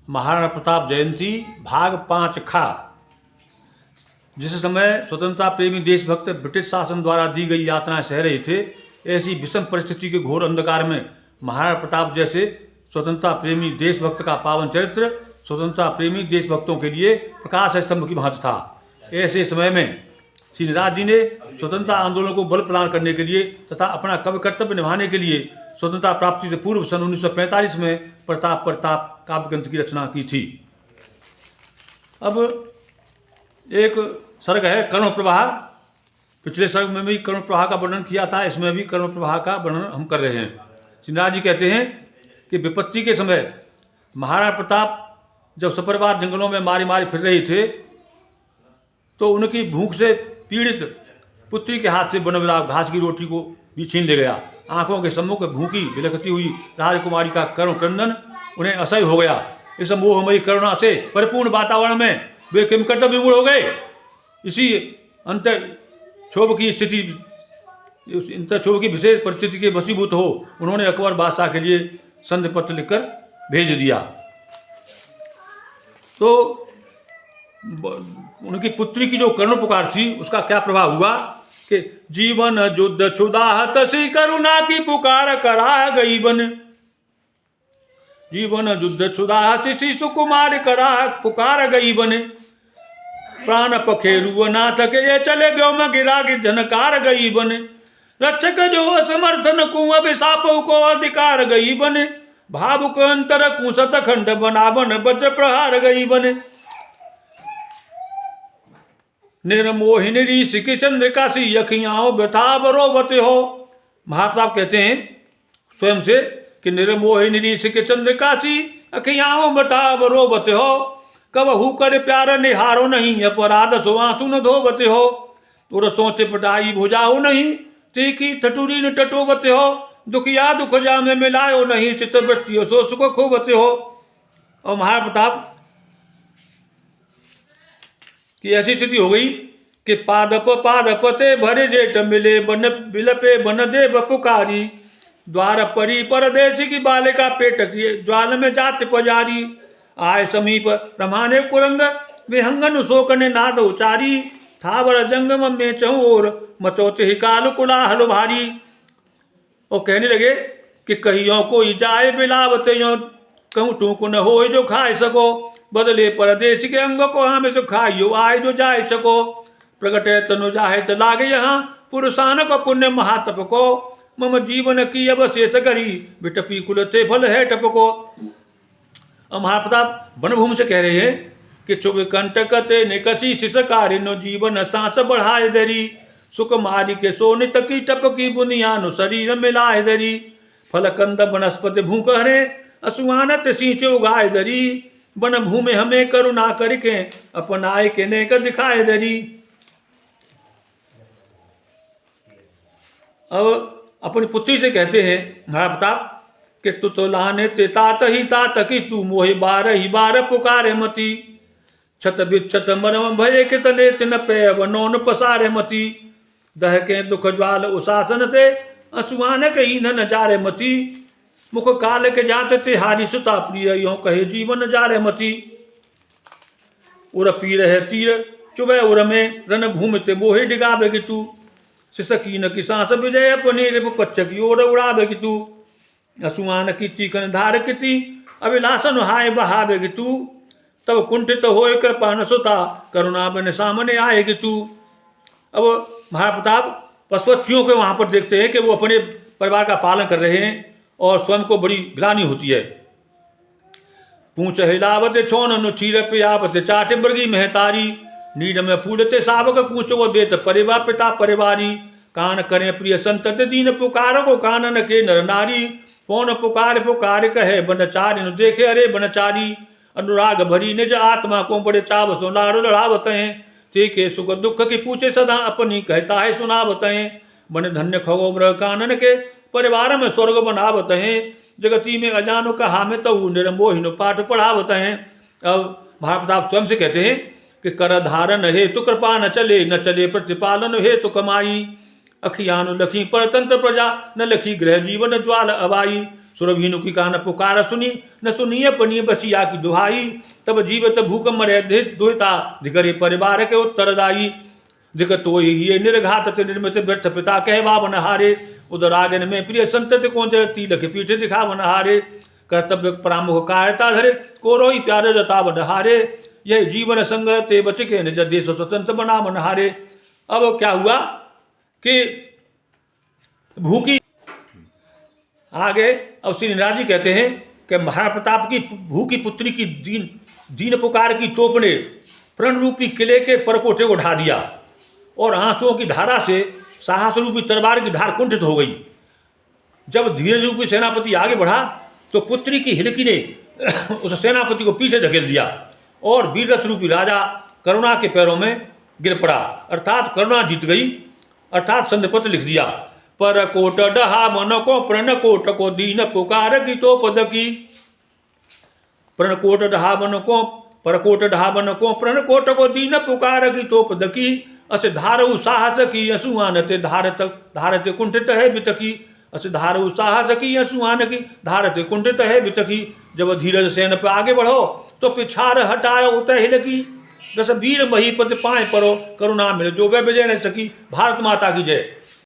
महाराणा प्रताप जयंती भाग 5 खा। जिस समय स्वतंत्रता प्रेमी देशभक्त ब्रिटिश शासन द्वारा दी गई यातनाएं सह रहे थे, ऐसी विषम परिस्थिति के घोर अंधकार में महाराणा प्रताप जैसे स्वतंत्रता प्रेमी देशभक्त का पावन चरित्र स्वतंत्रता प्रेमी देशभक्तों के लिए प्रकाश स्तंभ की भांति था। ऐसे समय में श्री नटराज जी ने स्वतंत्रता आंदोलन को बल प्रदान करने के लिए तथा अपना कवि कर्तव्य निभाने के लिए स्वतंत्रता प्राप्ति से पूर्व सन 1945 में प्रताप काव्य ग्रंथ की रचना की थी। अब एक सर्ग है कर्ण प्रवाह। पिछले सर्ग में भी कर्ण प्रवाह का वर्णन किया था, इसमें भी कर्ण प्रवाह का वर्णन हम कर रहे हैं। श्री नटराज जी कहते हैं कि विपत्ति के समय महाराणा प्रताप जब सपरिवार जंगलों में मारे फिर रहे थे तो उनकी भूख से पीड़ित पुत्री के हाथ से बन बिलाव घास की रोटी को भी छीन ले गया। आंखों के सम्मुख भूखी बिलखती हुई राजकुमारी का करुण क्रंदन उन्हें असह्य हो गया। इस मोहमयी करुणा से परिपूर्ण वातावरण में वे किम कर्तव्य विमूढ़ हो गए। इसी अंतक्षोभ की विशेष परिस्थिति के वशीभूत हो उन्होंने अकबर बादशाह के लिए संधि पत्र लिखकर भेज दिया। तो उनकी पुत्री की जो करुण पुकार थी उसका क्या प्रभाव हुआ कि जीवन युद्ध क्षुदाहत सी करुणा की पुकार करा गई बन। जीवन युद्ध क्षुदाहत सी सुकुमार करा पुकार गई बन। प्राण पखेरु नाथ के ये चले व्योम गिरा की झनकार गई बन। रक्षक जो असमर्थन को अभिशाप को अधिकार गई बन। भावुक अंतर कुसत खंड बना बन वज्र प्रहार गई बन। निर्मोहिनी ऋषि की चंद्रिका सी अखियां व्यथा बरोबत हो। महाप्रताप कहते हैं स्वयं से कि निर्मोहिनी ऋषि की चंद्रिका सी अखियां व्यथा बरोबत हो। कबहू कर प्यार निहारो नहीं अपराध सुआंसु न धोबत हो। तुर सोच पटाई भुजाओ नहीं तीखी ठटुरी न टटोबत हो। दुखिया दुख जा में मिलायो नहीं चित्तवृत्तियों सो सुख खोबत हो। और महाप्रताप की ऐसी स्थिति हो गई कि पादप ते भरे जेठ मिले बन बिलपे बन देव पुकारी। द्वार परी परदेसी की बालिका पेट की ज्वाल में जात पजारी। आय समीप रमाने कुरंग विहंगन शोकने नाद उचारी। थावर जंगम में चौर मचौते ही काल कुलाहल भारी। और कहने लगे कि कहियों कोई जाए बिलावते यो कहूँ टूक न हो जो खाए सको। बदले परदेश के अंग को हम से खाइयो आए जो जाए सको। प्रगटे तनु जाहे तो लागे यहाँ पुरुषान को पुण्य महातप को। मम जीवन की अवशेष करी बिटपी कुल थे फल है टप को। अब महाप्रताप वनभूमि से कह रहे हैं कि चुभ कंटक ते निकसी शिशकारी नो जीवन सांस बढ़ाए दरी। सुख मारी के सोने तकी टप की बुनियानु शरीर मिलाए दरी। फल कंद वनस्पति भूख हरे असुआनत सींचे उगाए दरी। वन भूमि हमें करुणा करके अपनाए के नेक दिखाए दरी। अब अपनी पुत्री से कहते हैं महाराणा प्रताप कि तू तो लाने ते तात ही तात की तू मोहि बार ही बार पुकारे मती। छत बिच्छत मरम भय कितने तिन पे वनोन पसारे मती। दह के दुख ज्वाल उशासन से असुआन के ईंधन जारे मती। मुख काल के जात तिहारी सुता प्रिय यो कहे जीवन जारे मती। उर पीर है तीर चुबे उर में रन भूमि ते मोहे डिगावेगी तू। सिसकीन की सांस विजय अपनी रिप पच्च की ओर उड़ावेगी तू। असुआन की चीकन धार किती अभिलाषन हाय बहावेगी तू। तब कुंठित होए कृपा न सुता करुणा बन सामने आएगी तू। अब महाराणा प्रताप पशुपक्षियों के वहां पर देखते हैं कि वो अपने परिवार का पालन कर रहे हैं और स्वयं को बड़ी ग्लानि होती है। पूछ हिलावत छोन नुचीर पियावत चाटे बर्गी महतारी। नीड में फूलते सावक कूचो देत परिवार पिता परिवारी। कान करें प्रिय संतत दीन पुकार को कानन के नर नारी। कौन पुकार कहे बनचारी नु देखे अरे बनचारी। अनुराग भरी निज आत्मा को बड़े चाव सो लाड़ लड़ावत हैं। ते के सुख दुख की पूछे सदा अपनी कहता है सुनावत हैं। बन धन्य खगो ब्रह कानन के परिवार में स्वर्ग बनावत हैं। जगती में अजानो कहा में तहु निर्मोहिन पाठ पढ़ावत हैं। अब महाराणा प्रताप स्वयं से कहते हैं कि कर धारण हे तु कृपा न चले प्रतिपालन हे तु कमाई। अखियानु लखी परतंत्र प्रजा न लखी गृह जीवन ज्वाल अबाई। सुरभीनु की कान पुकार सुनी, न सुनिए पनिए बचिया की दुहाई। तब जीवत भूख मरे दुहिता, धिकरे परिवार के उत्तरदायी। दिक तो ये निर्घात निर्मित व्यर्थ पिता कहवा बनहारे। उधर आगन में प्रिय संतति को तिलक पीठ दिखा बनहारे। कर्तव्य प्रामुख कायरता धरे, कोरोही प्यारे जता बनहारे। यह जीवन संग्रह ते बच के निज देश स्वतंत्र बना बनहारे। अब क्या हुआ कि भूखी आगे अब श्री निराज जी कहते हैं कि महाराणा प्रताप की भूखी पुत्री की दीन पुकार की तोप ने प्रण रूपी किले के परकोटे को ढा दिया और आंसुओं की धारा से साहस रूपी तलवार की धार कुंठित हो गई। जब धीरज रूपी सेनापति आगे बढ़ा तो पुत्री की हिलकी ने उस सेनापति को पीछे धकेल दिया और वीररस रूपी राजा करुणा के पैरों में गिर पड़ा। अर्थात करुणा जीत गई, अर्थात संधिपत्र लिख दिया। पर कोट डहा मन को प्रण कोट को दीन पुकार की तो पद की। प्रण कोट डहा मन को पर कोट डहा मन को प्रण कोट को दीन पुकार की तो पद की। अस धारु साहस की असुआनते धारते कुंठित है बितकी। अस धारु साहस की असुआन की धारते कुंठित है बितकी। जब धीरज सेन पे आगे बढ़ो तो पिछार हटाओ उत हिलकी। दस वीर महीपति पाए परो, करुणा मिल जो वह विजय नहीं सकी। भारत माता की जय।